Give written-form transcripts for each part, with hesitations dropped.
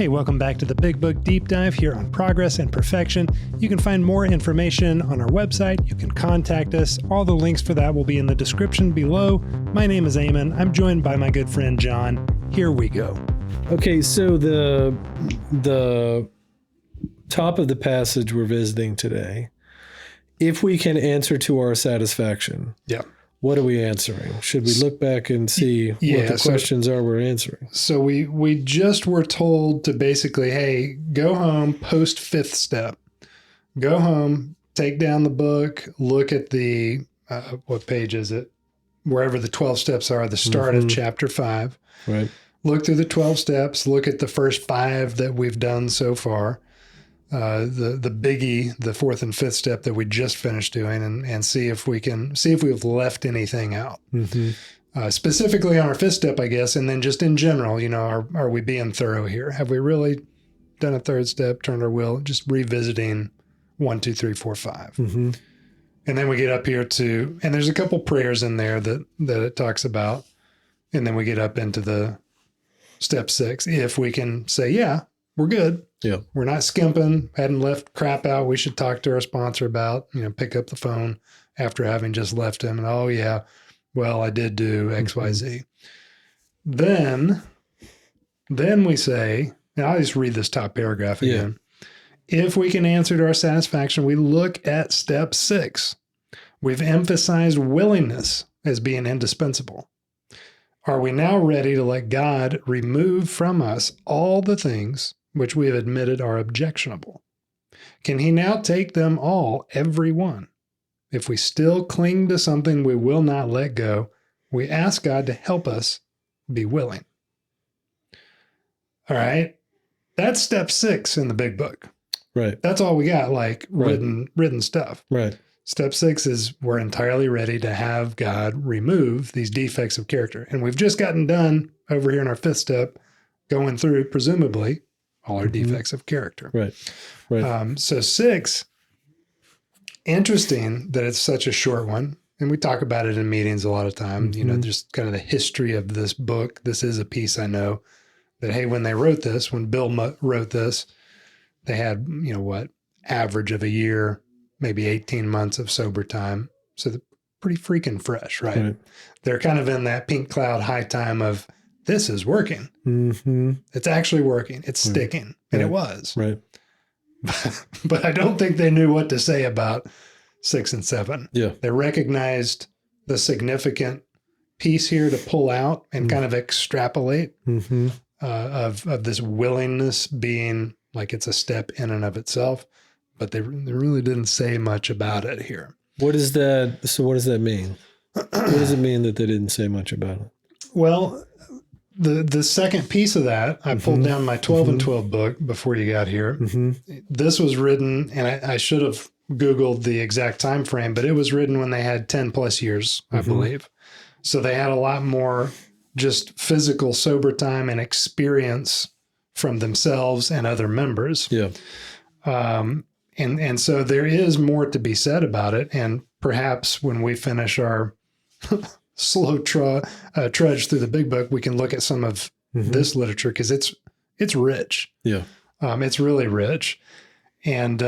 Hey, welcome back to the Big Book Deep Dive here on Progress and Perfection. You can find more information on our website. You can contact us. All the links for that will be in the description below. My name is Eamon. I'm joined by my good friend John. Here we go. Okay, so the top of the passage we're visiting today, if we can answer to our satisfaction. Yeah. What are we answering? Should we look back and see what the questions are we're answering? So we just were told to basically, hey, go home, post fifth step. Go home, take down the book, look at the, what page is it? Wherever the 12 steps are, the start of chapter 5. Right. Look through the 12 steps, look at the first 5 that we've done so far. The biggie, the 4th and 5th step that we just finished doing, and see if we've left anything out. Specifically on our 5th step, I guess, and then just in general, are we being thorough here? Have we really done a 3rd step, turned our wheel, just revisiting 1, 2, 3, 4, 5. And then we get up here to, and there's a couple prayers in there that it talks about, and then we get up into the step 6. If we can say, yeah, we're good. Yeah. We're not skimping, hadn't left crap out we should talk to our sponsor about, pick up the phone after having just left him. And, oh, yeah, well, I did do X, Y, Z. Then we say, and I'll just read this top paragraph again. Yeah. If we can answer to our satisfaction, we look at step 6. We've emphasized willingness as being indispensable. Are we now ready to let God remove from us all the things which we have admitted are objectionable? Can he now take them all, every one? If we still cling to something we will not let go, we ask God to help us be willing. All right. That's step 6 in the big book. Right. That's all we got, like written stuff. Right. Step 6 is we're entirely ready to have God remove these defects of character. And we've just gotten done over here in our 5th step, going through, presumably, all our defects of character. Right. Right. So 6, interesting that it's such a short one. And we talk about it in meetings a lot of times, just kind of the history of this book. This is a piece I know that, hey, when they wrote this, when Bill wrote this, they had, average of a year, maybe 18 months of sober time. So they're pretty freaking fresh, right? They're kind of in that pink cloud high time of, this is working. It's actually working. It's sticking. And it was. Right. But I don't think they knew what to say about 6 and 7. Yeah. They recognized the significant piece here to pull out and kind of extrapolate of this willingness being like it's a step in and of itself. But they really didn't say much about it here. What does that mean? What does it mean that they didn't say much about it? Well, the second piece of that, I pulled down my 12 and 12 book before you got here. This was written, and I should have Googled the exact time frame, but it was written when they had 10 plus years, I believe. So they had a lot more just physical sober time and experience from themselves and other members. Yeah. And so there is more to be said about it. And perhaps when we finish our slow trudge through the big book, we can look at some of this literature because it's rich. Yeah. It's really rich. And,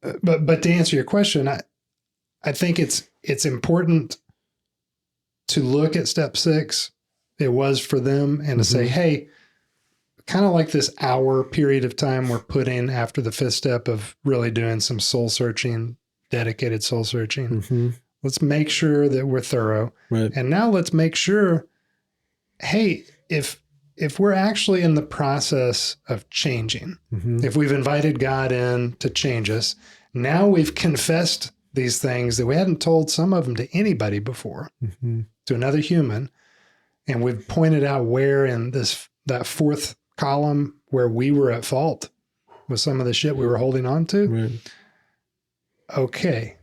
but to answer your question, I think it's important to look at step 6. It was for them, and to say, hey, kind of like this hour period of time we're putting after the 5th step of really doing some soul searching, dedicated soul searching. Let's make sure that we're thorough. Right. And now let's make sure, hey, if we're actually in the process of changing, if we've invited God in to change us, now we've confessed these things that we hadn't told some of them to anybody before, to another human. And we've pointed out where in that 4th column where we were at fault with some of the shit we were holding on to. Right. Okay.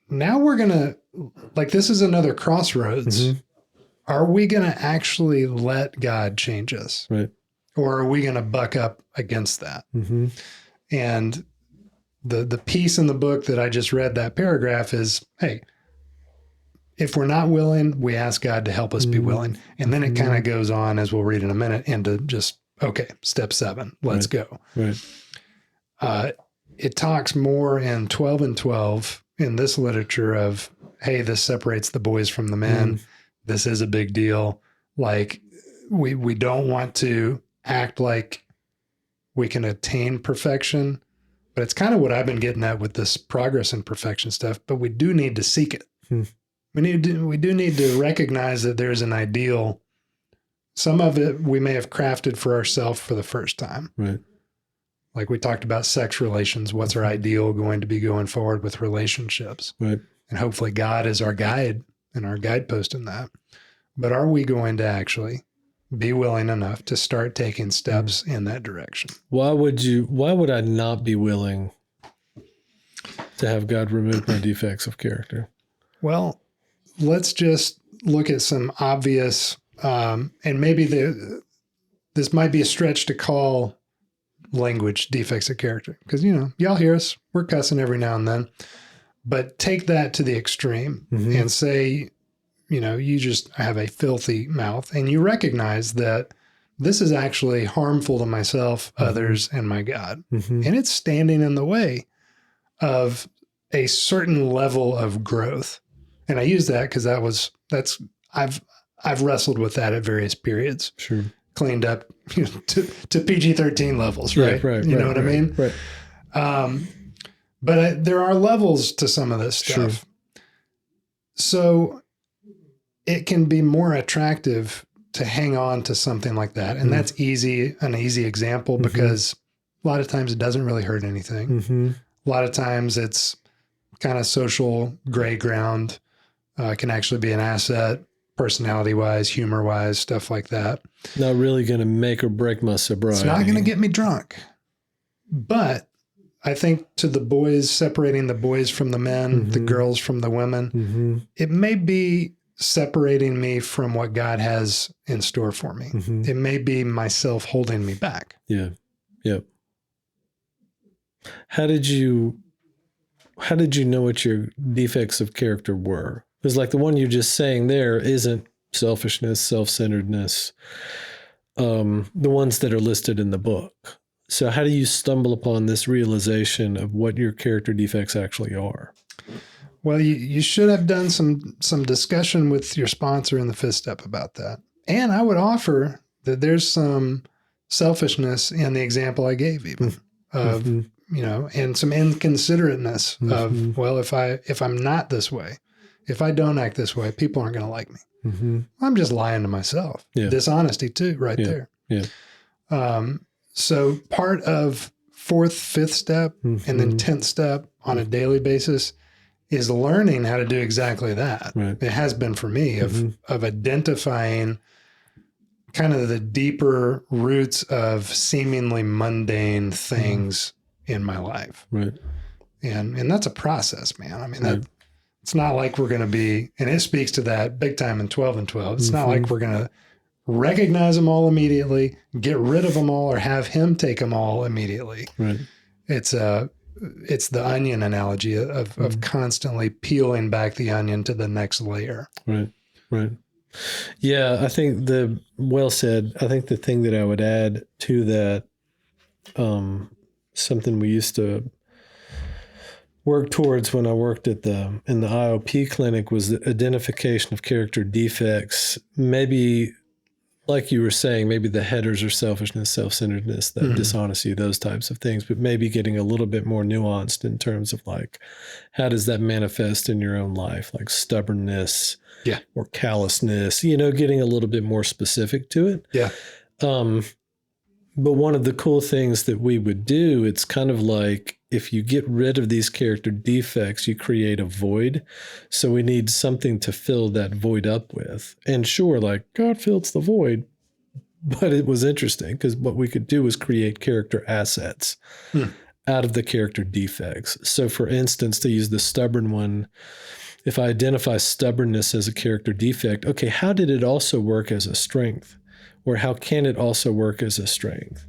Now we're going to, this is another crossroads. Are we going to actually let God change us? Right. Or are we going to buck up against that? And the piece in the book that I just read, that paragraph is, hey, if we're not willing, we ask God to help us be willing. And then it kind of goes on, as we'll read in a minute, into just okay, step 7, let's go. Right. It talks more in 12 and 12 in this literature of, hey, this separates the boys from the men. This is a big deal. Like we don't want to act like we can attain perfection, but it's kind of what I've been getting at with this progress and perfection stuff, but we do need to seek it. We do need to recognize that there's an ideal. Some of it we may have crafted for ourselves for the first time. Right. Like we talked about sex relations. What's our ideal going to be going forward with relationships? Right. And hopefully God is our guide and our guidepost in that. But are we going to actually be willing enough to start taking steps in that direction? Why would I not be willing to have God remove my defects of character? Well, let's just look at some obvious, and maybe this might be a stretch to call language defects of character, because, y'all hear us, we're cussing every now and then, but take that to the extreme and say, you just have a filthy mouth and you recognize that this is actually harmful to myself, others, and my God. And it's standing in the way of a certain level of growth. And I use that because I've wrestled with that at various periods. Sure. Cleaned up to PG-13 levels, right? Yeah, right. You know what I mean? Right. But there are levels to some of this stuff. Sure. So it can be more attractive to hang on to something like that. And that's an easy example because a lot of times it doesn't really hurt anything. A lot of times it's kind of social gray ground, can actually be an asset, personality-wise, humor-wise, stuff like that. Not really going to make or break my sobriety. It's not going to get me drunk. But I think to the boys, separating the boys from the men, the girls from the women, it may be separating me from what God has in store for me. It may be myself holding me back. Yeah. Yep. How did you know what your defects of character were? Because like the one you're just saying there isn't selfishness, self-centeredness, the ones that are listed in the book. So how do you stumble upon this realization of what your character defects actually are? Well, you should have done some discussion with your sponsor in the fifth step about that. And I would offer that there's some selfishness in the example I gave even of, and some inconsiderateness of, well, if I'm not this way, if I don't act this way, people aren't going to like me. I'm just lying to myself. Yeah. Dishonesty too, right there. Yeah. So part of fourth, fifth step, and then 10th step on a daily basis is learning how to do exactly that. Right. It has been for me of identifying kind of the deeper roots of seemingly mundane things in my life. Right. And that's a process, man. I mean, it's not like we're going to be, and it speaks to that big time in 12 and 12. It's not like we're going to recognize them all immediately, get rid of them all, or have him take them all immediately. Right. It's the onion analogy of constantly peeling back the onion to the next layer. Right. Right. Yeah, I think well said. I think the thing that I would add to that, something we used to work towards when I worked in the IOP clinic was the identification of character defects. Maybe, like you were saying, maybe the headers are selfishness, self-centeredness, that dishonesty, those types of things, but maybe getting a little bit more nuanced in terms of like, how does that manifest in your own life? Like stubbornness, or callousness, getting a little bit more specific to it. Yeah. But one of the cool things that we would do, it's kind of like if you get rid of these character defects, you create a void. So we need something to fill that void up with. And sure, like God fills the void, but it was interesting because what we could do was create character assets out of the character defects. So for instance, to use the stubborn one, if I identify stubbornness as a character defect, okay, how did it also work as a strength? Or how can it also work as a strength?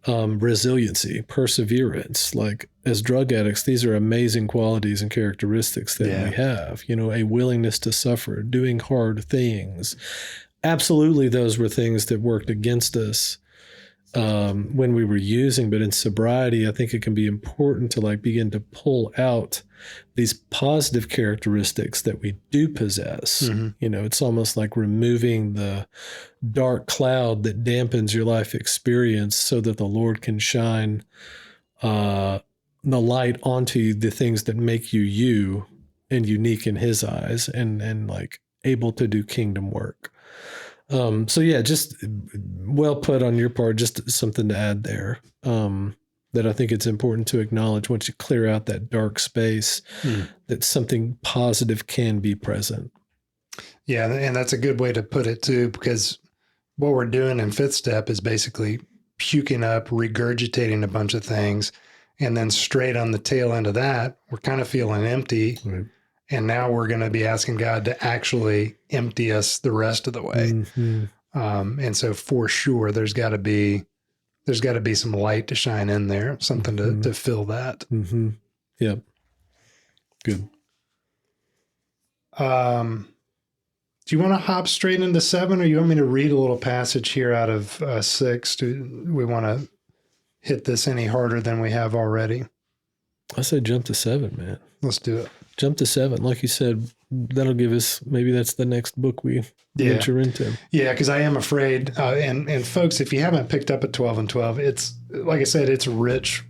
Resiliency, perseverance. Like as drug addicts, these are amazing qualities and characteristics that we have. A willingness to suffer, doing hard things. Absolutely, those were things that worked against us when we were using, but in sobriety, I think it can be important to like begin to pull out these positive characteristics that we do possess. You know, it's almost like removing the dark cloud that dampens your life experience so that the Lord can shine the light onto the things that make you you and unique in his eyes and like able to do kingdom work. So yeah, just well put on your part, just something to add there. That I think it's important to acknowledge once you clear out that dark space, that something positive can be present. Yeah. And that's a good way to put it too, because what we're doing in fifth step is basically puking up, regurgitating a bunch of things. And then straight on the tail end of that, we're kind of feeling empty. Right. And now we're going to be asking God to actually empty us the rest of the way. And so for sure, there's got to be some light to shine in there, something to fill that. Yep. Good. Do you want to hop straight into 7, or you want me to read a little passage here out of 6? Do we want to hit this any harder than we have already? I said jump to 7, man. Let's do it. Jump to 7. Like you said, that'll give us, maybe that's the next book we venture into. Yeah, because I am afraid, and folks, if you haven't picked up at 12 and 12, it's, like I said, it's rich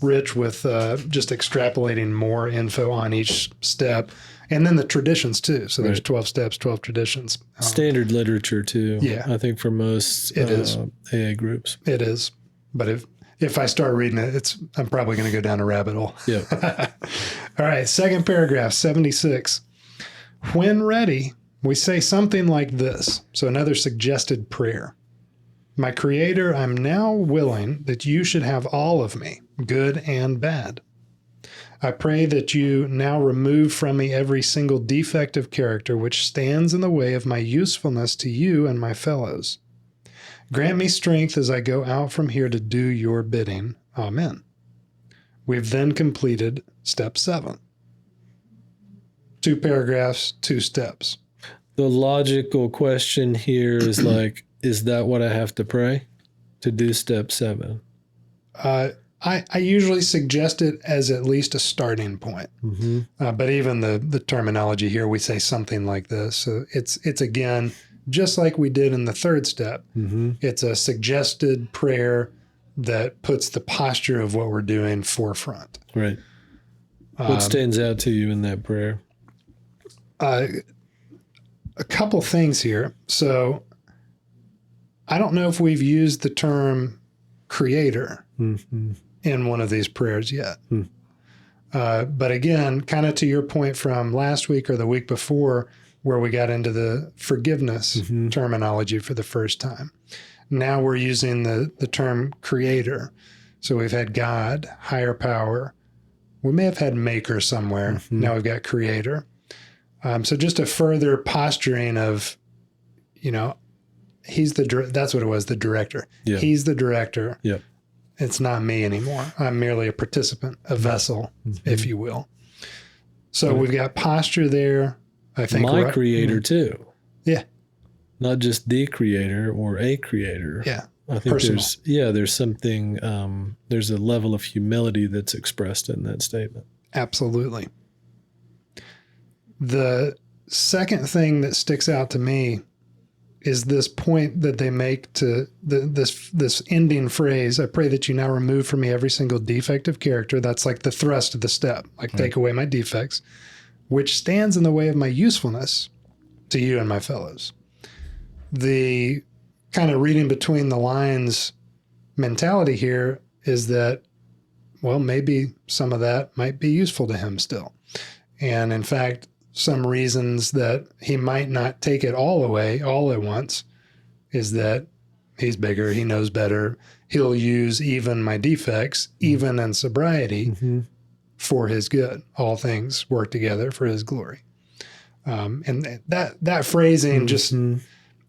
with just extrapolating more info on each step. And then the traditions too. So there's 12 steps, 12 traditions. Standard literature too. Yeah. I think for most it is. AA groups. It is. But if I start reading it, I'm probably going to go down a rabbit hole. Yeah. All right. Second paragraph, 76. When ready, we say something like this. So another suggested prayer. My Creator, I'm now willing that you should have all of me, good and bad. I pray that you now remove from me every single defect of character which stands in the way of my usefulness to you and my fellows. Grant me strength as I go out from here to do your bidding. Amen. We've then completed step 7. 2 paragraphs, 2 steps. The logical question here is like, is that what I have to pray to do step 7? I usually suggest it as at least a starting point. But even the terminology here, we say something like this. So it's again, just like we did in the 3rd step. It's a suggested prayer that puts the posture of what we're doing forefront. Right. What stands out to you in that prayer? A couple things here. So I don't know if we've used the term creator in one of these prayers yet. But again, kind of to your point from last week or the week before, where we got into the forgiveness terminology for the first time. Now we're using the term creator. So we've had God, higher power. We may have had maker somewhere. Now we've got creator. So just a further posturing of, that's what it was, the director. Yeah. He's the director. Yep. It's not me anymore. I'm merely a participant, a vessel, if you will. So we've got posture there. I think my creator too. Yeah. Not just the creator or a creator. Yeah. I think Personal. there's something, there's a level of humility that's expressed in that statement. Absolutely. The second thing that sticks out to me is this point that they make to this ending phrase. I pray that you now remove from me every single defect of character. That's like the thrust of the step, like take away my defects, which stands in the way of my usefulness to you and my fellows. The kind of reading between the lines mentality here is that, well, maybe some of that might be useful to him still. And in fact, some reasons that he might not take it all away all at once is that he's bigger, he knows better. He'll use even my defects, even in sobriety, for his good. All things work together for his glory. And that phrasing just,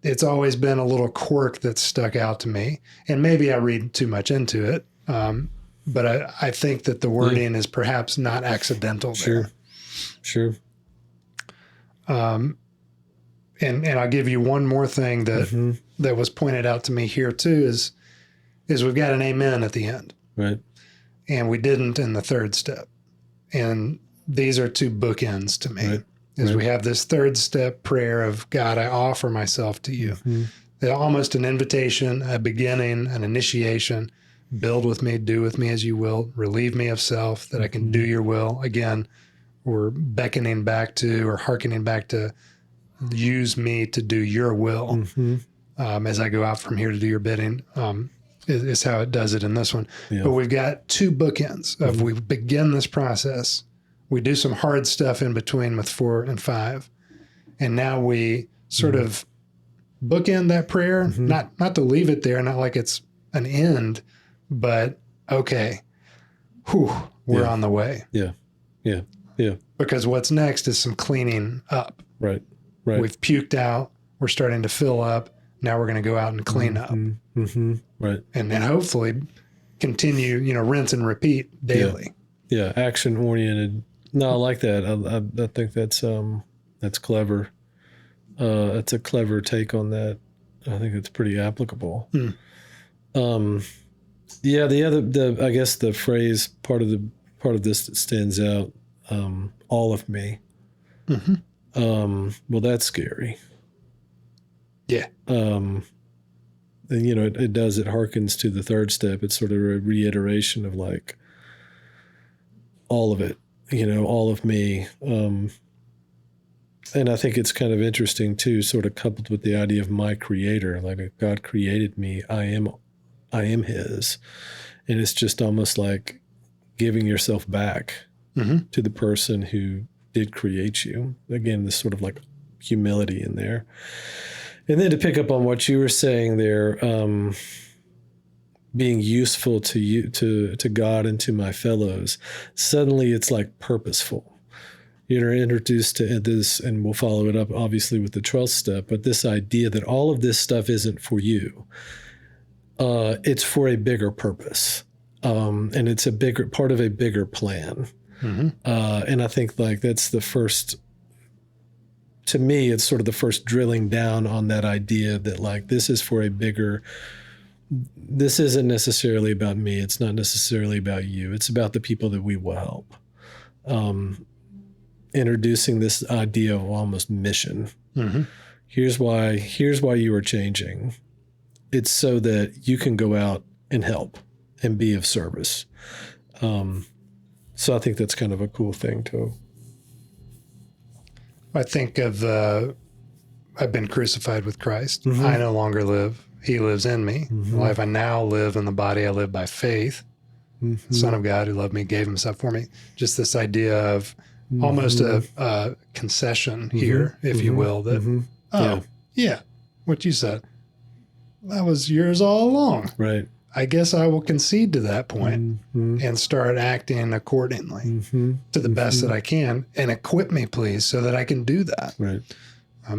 it's always been a little quirk that's stuck out to me. And maybe I read too much into it. But I think that the wording is perhaps not accidental there. Sure. And I'll give you one more thing that was pointed out to me here too, is is we've got an amen at the end. Right. And we didn't in the third step. And these are two bookends to me. Right. Is we have this third step prayer of, God, I offer myself to you. Almost an invitation, a beginning, an initiation. Build with me, do with me as you will. Relieve me of self that I can do your will. Again, we're beckoning back to or hearkening back to use me to do your will as I go out from here to do your bidding. Is how it does it in this one. Yeah. But we've got two bookends of we begin this process. We do some hard stuff in between with 4 and 5. And now we sort of bookend that prayer, not to leave it there, not like it's an end, but okay, we're on the way. Yeah. Yeah. Yeah. Because what's next is some cleaning up. Right. Right. We've puked out. We're starting to fill up. Now we're going to go out and clean up. Right. And then hopefully continue, rinse and repeat daily. Yeah. Action oriented. No, I like that. I think that's clever. It's a clever take on that. I think it's pretty applicable. Yeah. I guess the phrase part of this that stands out, all of me. Well, that's scary. Yeah. And it harkens to the third step. It's sort of a reiteration of like all of it, all of me. And I think it's kind of interesting too, sort of coupled with the idea of my creator, like if God created me, I am his. And it's just almost like giving yourself back to the person who did create you. Again, this sort of like humility in there. And then to pick up on what you were saying there, being useful to you, to God and to my fellows, suddenly it's like purposeful. You're introduced to this, and we'll follow it up obviously with the 12th step, but this idea that all of this stuff isn't for you. It's for a bigger purpose. And it's a bigger part of a bigger plan. And I think like that's the first, to me, it's sort of the first drilling down on that idea that like, this is for a bigger, this isn't necessarily about me. It's not necessarily about you. It's about the people that we will help. Introducing this idea of almost mission. Here's why you are changing. It's so that you can go out and help and be of service. So I think that's kind of a cool thing too. I think of, I've been crucified with Christ. I no longer live. He lives in me. The life I now live in the body, I live by faith. The Son of God who loved me, gave himself for me. Just this idea of almost a concession here, if you will, that, what you said, that was yours all along. Right. I guess I will concede to that point and start acting accordingly to the best that I can, and equip me, please, so that I can do that. Right.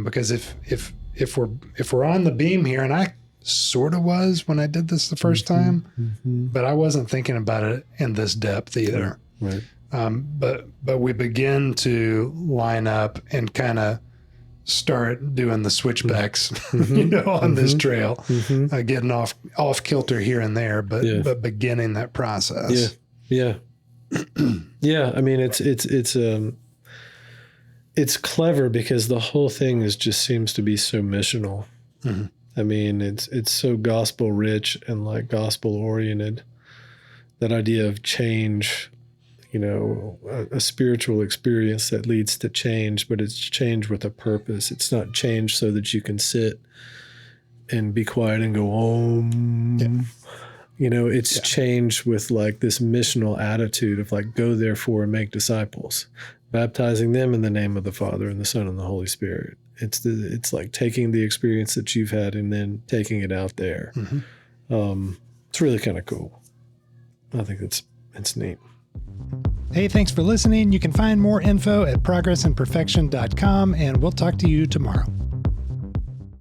Because if we're on the beam here, and I sort of was when I did this the first time, but I wasn't thinking about it in this depth either. Right. But we begin to line up and kind of start doing the switchbacks, on this trail, getting off kilter here and there, but beginning that process. Yeah. Yeah. I mean, it's clever because the whole thing just seems to be so missional. I mean, it's so gospel rich and like gospel oriented. That idea of change, a spiritual experience that leads to change, but it's change with a purpose. It's not change so that you can sit and be quiet and go, it's change with like this missional attitude of like, go therefore and make disciples, baptizing them in the name of the Father and the Son and the Holy Spirit. It's like taking the experience that you've had and then taking it out there. It's really kind of cool. I think it's neat. Hey, thanks for listening. You can find more info at progressandperfection.com, and we'll talk to you tomorrow.